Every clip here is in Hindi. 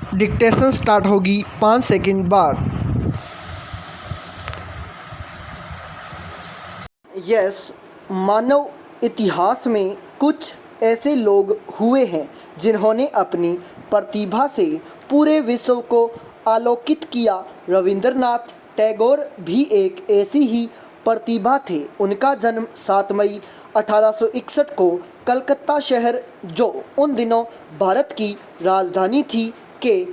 डिक्टेशन स्टार्ट होगी 5 सेकंड बाद। यस, मानव इतिहास में कुछ ऐसे लोग हुए हैं जिन्होंने अपनी प्रतिभा से पूरे विश्व को आलोकित किया। रविंद्रनाथ टैगोर भी एक ऐसी ही प्रतिभा थे। उनका जन्म 7 मई 1861 को कलकत्ता शहर, जो उन दिनों भारत की राजधानी थी, के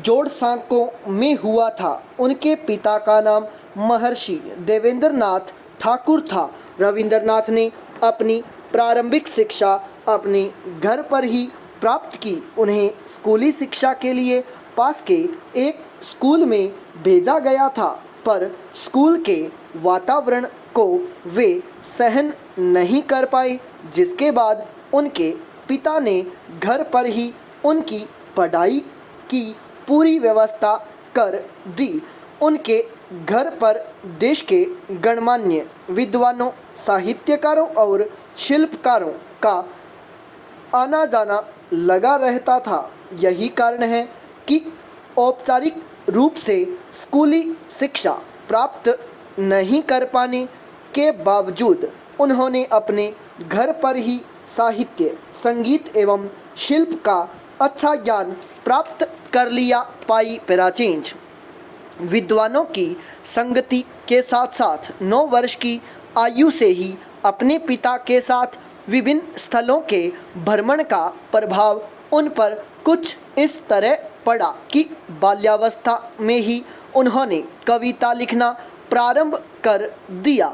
जोड़सांकों में हुआ था। उनके पिता का नाम महर्षि देवेंद्रनाथ ठाकुर था। रविंद्रनाथ ने अपनी प्रारंभिक शिक्षा अपने घर पर ही प्राप्त की। उन्हें स्कूली शिक्षा के लिए पास के एक स्कूल में भेजा गया था, पर स्कूल के वातावरण को वे सहन नहीं कर पाए, जिसके बाद उनके पिता ने घर पर ही उनकी पढ़ाई की पूरी व्यवस्था कर दी। उनके घर पर देश के गणमान्य विद्वानों, साहित्यकारों और शिल्पकारों का आना जाना लगा रहता था। यही कारण है कि औपचारिक रूप से स्कूली शिक्षा प्राप्त नहीं कर पाने के बावजूद उन्होंने अपने घर पर ही साहित्य, संगीत एवं शिल्प का अच्छा ज्ञान प्राप्त कर लिया। पाई प्राचीन विद्वानों की संगति के साथ साथ 9 वर्ष की आयु से ही अपने पिता के साथ विभिन्न स्थलों के भ्रमण का प्रभाव उन पर कुछ इस तरह पड़ा कि बाल्यावस्था में ही उन्होंने कविता लिखना प्रारंभ कर दिया।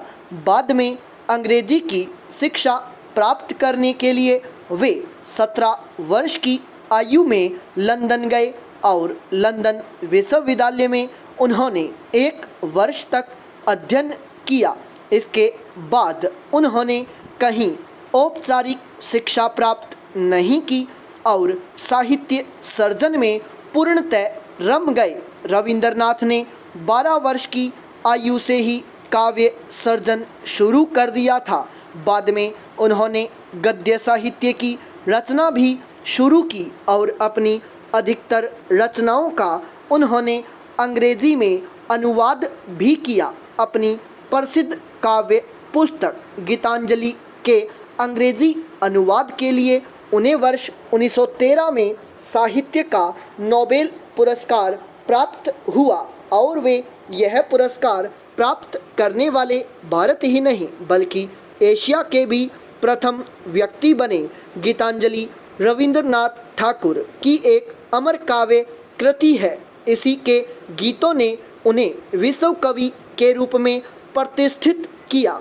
बाद में अंग्रेजी की शिक्षा प्राप्त करने के लिए वे 17 वर्ष की आयु में लंदन गए और लंदन विश्वविद्यालय में उन्होंने 1 वर्ष तक अध्ययन किया। इसके बाद उन्होंने कहीं औपचारिक शिक्षा प्राप्त नहीं की और साहित्य सर्जन में पूर्णतः रम गए। रविंद्रनाथ ने 12 वर्ष की आयु से ही काव्य सर्जन शुरू कर दिया था। बाद में उन्होंने गद्य साहित्य की रचना भी शुरू की और अपनी अधिकतर रचनाओं का उन्होंने अंग्रेजी में अनुवाद भी किया। अपनी प्रसिद्ध काव्य पुस्तक गीतांजलि के अंग्रेजी अनुवाद के लिए उन्हें वर्ष 1913 में साहित्य का नोबेल पुरस्कार प्राप्त हुआ और वे यह पुरस्कार प्राप्त करने वाले भारत ही नहीं बल्कि एशिया के भी प्रथम व्यक्ति बने। गीतांजलि रविंद्रनाथ ठाकुर की एक अमर काव्य कृति है। इसी के गीतों ने उन्हें विश्व कवि के रूप में प्रतिष्ठित किया।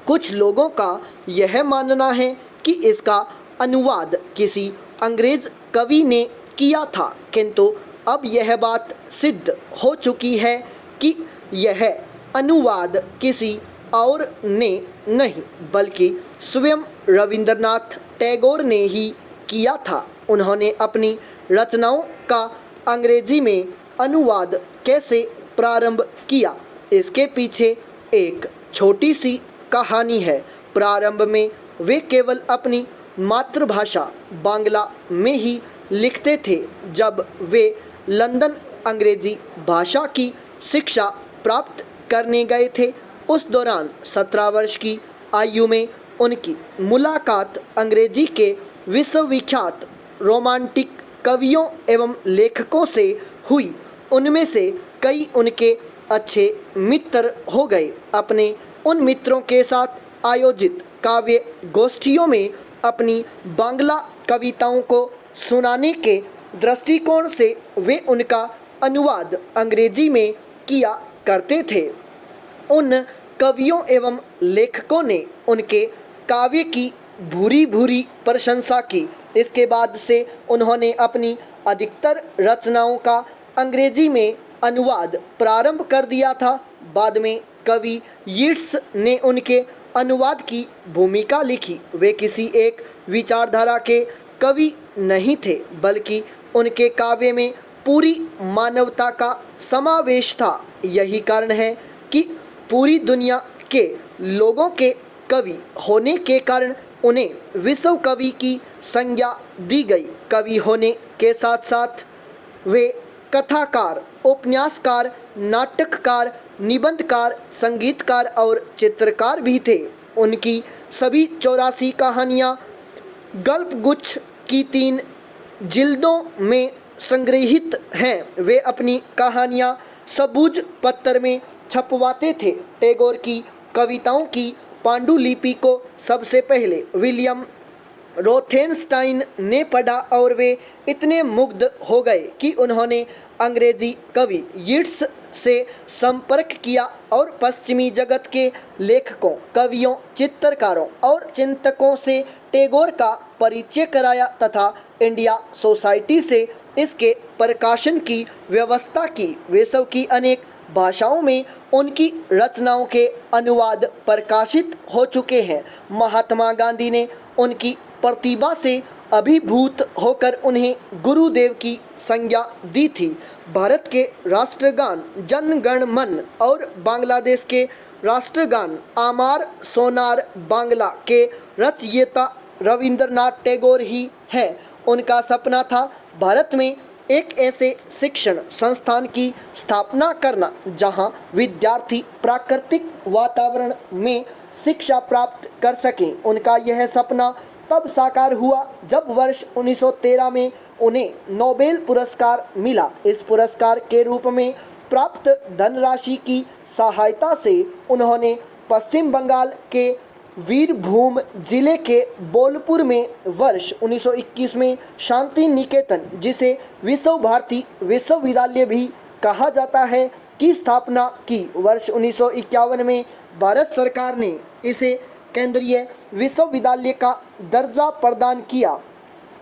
कुछ लोगों का यह मानना है कि इसका अनुवाद किसी अंग्रेज कवि ने किया था, किंतु अब यह बात सिद्ध हो चुकी है कि यह अनुवाद किसी और ने नहीं बल्कि स्वयं रविंद्रनाथ टैगोर ने ही किया था। उन्होंने अपनी रचनाओं का अंग्रेजी में अनुवाद कैसे प्रारंभ किया, इसके पीछे एक छोटी सी कहानी है। प्रारंभ में वे केवल अपनी मातृभाषा बांग्ला में ही लिखते थे। जब वे लंदन अंग्रेजी भाषा की शिक्षा प्राप्त करने गए थे, उस दौरान 17 वर्ष की आयु में उनकी मुलाकात अंग्रेजी के विश्वविख्यात रोमांटिक कवियों एवं लेखकों से हुई। उनमें से कई उनके अच्छे मित्र हो गए। अपने उन मित्रों के साथ आयोजित काव्य गोष्ठियों में अपनी बांग्ला कविताओं को सुनाने के दृष्टिकोण से वे उनका अनुवाद अंग्रेजी में किया करते थे। उन कवियों एवं लेखकों ने उनके काव्य की भूरी भूरी प्रशंसा की। इसके बाद से उन्होंने अपनी अधिकतर रचनाओं का अंग्रेजी में अनुवाद प्रारंभ कर दिया था। बाद में कवि यीट्स ने उनके अनुवाद की भूमिका लिखी। वे किसी एक विचारधारा के कवि नहीं थे बल्कि उनके काव्य में पूरी मानवता का समावेश था। यही कारण है कि पूरी दुनिया के लोगों के कवि होने के कारण उन्हें विश्व कवि की संज्ञा दी गई। कवि होने के साथ साथ वे कथाकार, उपन्यासकार, नाटककार, निबंधकार, संगीतकार और चित्रकार भी थे। उनकी सभी 84 कहानियाँ गल्पगुच्छ की 3 जिल्दों में संग्रहित हैं। वे अपनी कहानियाँ सबूज पत्थर में छपवाते थे। टैगोर की कविताओं की पांडुलिपि को सबसे पहले विलियम रोथेनस्टाइन ने पढ़ा और वे इतने मुग्ध हो गए कि उन्होंने अंग्रेजी कवि यीट्स से संपर्क किया और पश्चिमी जगत के लेखकों, कवियों, चित्रकारों और चिंतकों से टैगोर का परिचय कराया तथा इंडिया सोसाइटी से इसके प्रकाशन की व्यवस्था की। विश्व की अनेक भाषाओं में उनकी रचनाओं के अनुवाद प्रकाशित हो चुके हैं। महात्मा गांधी ने उनकी प्रतिभा से अभिभूत होकर उन्हें गुरुदेव की संज्ञा दी थी। भारत के राष्ट्रगान जन गण मन और बांग्लादेश के राष्ट्रगान आमार सोनार बांग्ला के रचयिता रविंद्रनाथ टैगोर ही हैं। उनका सपना था भारत में एक ऐसे शिक्षण संस्थान की स्थापना करना जहां विद्यार्थी प्राकृतिक वातावरण में शिक्षा प्राप्त कर सकें। उनका यह सपना तब साकार हुआ जब वर्ष 1913 में उन्हें नोबेल पुरस्कार मिला। इस पुरस्कार के रूप में प्राप्त धनराशि की सहायता से उन्होंने पश्चिम बंगाल के वीरभूम जिले के बोलपुर में वर्ष 1921 में शांति निकेतन, जिसे विश्व भारती विश्वविद्यालय भी कहा जाता है, की स्थापना की। वर्ष 1951 में भारत सरकार ने इसे केंद्रीय विश्वविद्यालय का दर्जा प्रदान किया।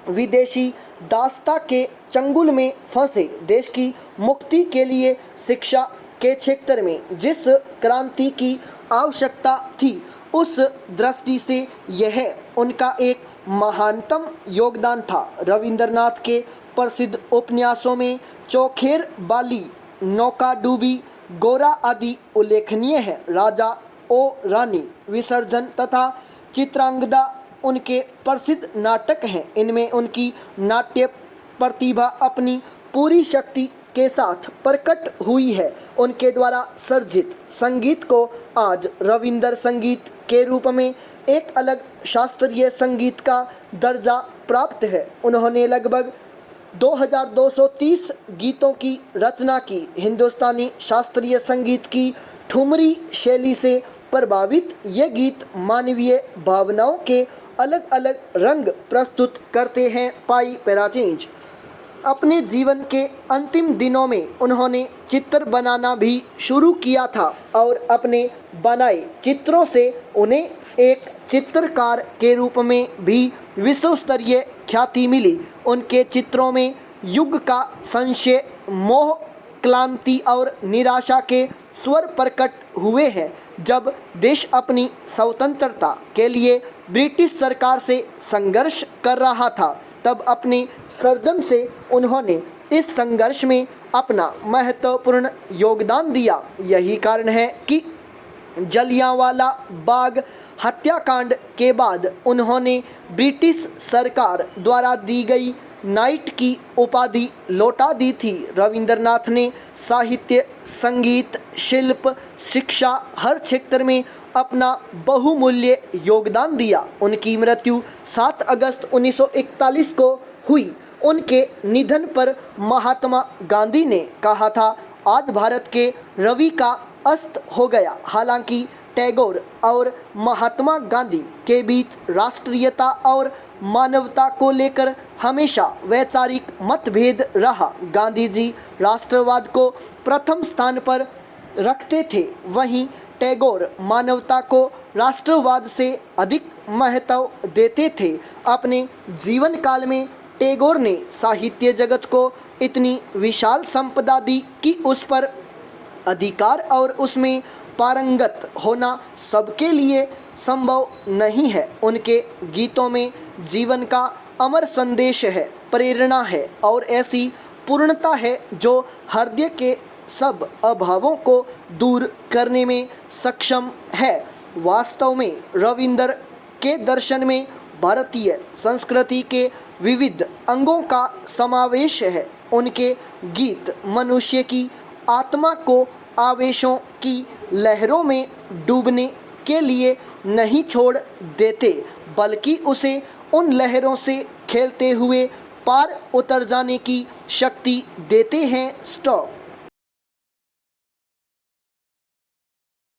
विदेशी दासता के चंगुल में फंसे देश की मुक्ति के लिए शिक्षा के क्षेत्र में जिस क्रांति की आवश्यकता थी, उस दृष्टि से यह उनका एक महानतम योगदान था। रविंद्रनाथ के प्रसिद्ध उपन्यासों में चौखेर बाली, नौकाडूबी, गोरा आदि उल्लेखनीय है। राजा ओ रानी, विसर्जन तथा चित्रांगदा उनके प्रसिद्ध नाटक हैं। इनमें उनकी नाट्य प्रतिभा अपनी पूरी शक्ति के साथ प्रकट हुई है। उनके द्वारा सर्जित संगीत को आज रविंद्र संगीत के रूप में एक अलग शास्त्रीय संगीत का दर्जा प्राप्त है। उन्होंने लगभग 2230 गीतों की रचना की। हिंदुस्तानी शास्त्रीय संगीत की ठुमरी शैली से प्रभावित ये गीत मानवीय भावनाओं के अलग अलग रंग प्रस्तुत करते हैं। पाई पैराचेंज अपने जीवन के अंतिम दिनों में उन्होंने चित्र बनाना भी शुरू किया था और अपने बनाए चित्रों से उन्हें एक चित्रकार के रूप में भी विश्व स्तरीय ख्याति मिली। उनके चित्रों में युग का संशय, मोह, क्लांति और निराशा के स्वर प्रकट हुए हैं। जब देश अपनी स्वतंत्रता के लिए ब्रिटिश सरकार से संघर्ष कर रहा था, तब अपने सर्जन से उन्होंने इस संघर्ष में अपना महत्वपूर्ण योगदान दिया। यही कारण है कि जलियांवाला बाग हत्याकांड के बाद उन्होंने ब्रिटिश सरकार द्वारा दी गई नाइट की उपाधि लौटा दी थी। रविंद्रनाथ ने साहित्य, संगीत, शिल्प, शिक्षा हर क्षेत्र में अपना बहुमूल्य योगदान दिया। उनकी मृत्यु 7 अगस्त 1941 को हुई। उनके निधन पर महात्मा गांधी ने कहा था, आज भारत के रवि का अस्त हो गया। हालांकि टैगोर और महात्मा गांधी के बीच राष्ट्रीयता और मानवता को लेकर हमेशा वैचारिक मतभेद रहा। गांधी जी राष्ट्रवाद को प्रथम स्थान पर रखते थे, वहीं टैगोर मानवता को राष्ट्रवाद से अधिक महत्व देते थे। अपने जीवन काल में टैगोर ने साहित्य जगत को इतनी विशाल संपदा दी कि उस पर अधिकार और उसमें पारंगत होना सबके लिए संभव नहीं है। उनके गीतों में जीवन का अमर संदेश है, प्रेरणा है और ऐसी पूर्णता है जो हृदय के सब अभावों को दूर करने में सक्षम है। वास्तव में रविंद्र के दर्शन में भारतीय संस्कृति के विविध अंगों का समावेश है। उनके गीत मनुष्य की आत्मा को आवेशों की लहरों में डूबने के लिए नहीं छोड़ देते, बल्कि उसे उन लहरों से खेलते हुए पार उतर जाने की शक्ति देते हैं। स्टॉप।